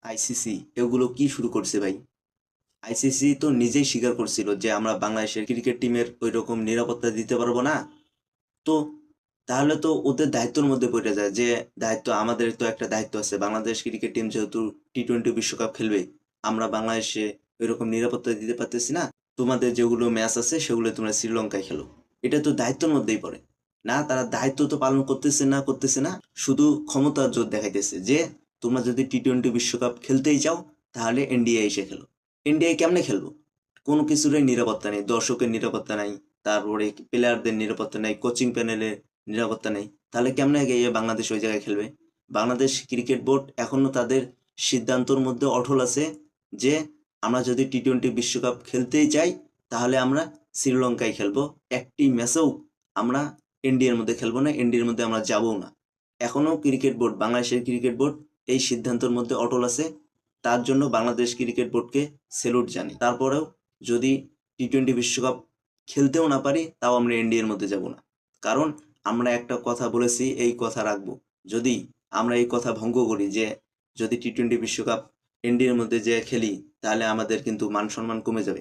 ICC এগুলো কি শুরু করছে ভাই? আইসিসি তো নিজেই স্বীকার করছিল যে আমরা বাংলাদেশের ক্রিকেট টিমের ওই রকম নিরাপত্তা দিতে পারবো না। তো তাহলে তো ওদের দায়িত্বের মধ্যে পড়ে যায় যে দায়িত্ব আমাদের তো একটা দায়িত্ব আছে। বাংলাদেশ ক্রিকেট টিম যেহেতু টি-20 বিশ্বকাপ খেলবে, আমরা বাংলাদেশে ওইরকম নিরাপত্তা দিতে পারতেছি না। তোমাদের যেগুলো ম্যাচ আছে সেগুলো তোমরা শ্রীলঙ্কায় খেলো। এটা তো দায়িত্বের মধ্যেই পড়ে। না, তারা দায়িত্ব তো পালন করতেছে না, শুধু ক্ষমতার জোর দেখাইতেছে যে তোমরা যদি টি-20 বিশ্বকাপ খেলতেই চাও তাহলে ইন্ডিয়া এসে খেলো। ইন্ডিয়ায় কেমনে খেলবো? কোনো কিছুরই নিরাপত্তা নেই, দর্শকের নিরাপত্তা নাই, তারপরে প্লেয়ারদের নিরাপত্তা নেই, কোচিং প্যানেলের নিরাপত্তা নেই। তাহলে কেমনে গিয়ে বাংলাদেশ ওই জায়গায় খেলবে? বাংলাদেশ ক্রিকেট বোর্ড এখনো তাদের সিদ্ধান্তর মধ্যে অটল আছে যে আমরা যদি টি-20 বিশ্বকাপ খেলতেই চাই তাহলে আমরা শ্রীলঙ্কায় খেলবো। একটি ম্যাচেও আমরা ইন্ডিয়ার মধ্যে খেলবো না, ইন্ডিয়ার মধ্যে আমরা যাবও না। এখনো ক্রিকেট বোর্ড, বাংলাদেশের ক্রিকেট বোর্ড এই সিদ্ধান্তের মধ্যে অটল আছে। তার জন্য বাংলাদেশ ক্রিকেট বোর্ডকে স্যালুট জানি। তারপরেও যদি টি-20 বিশ্বকাপ খেলতেও না পারি তাও আমরা ইন্ডিয়ার মধ্যে যাব না। কারণ আমরা একটা কথা বলেছি, এই কথা রাখবো। যদি আমরা এই কথা ভঙ্গ করি যে যদি টি-20 বিশ্বকাপ ইন্ডিয়ার মধ্যে যে খেলি তাহলে আমাদের কিন্তু মান সম্মান কমে যাবে।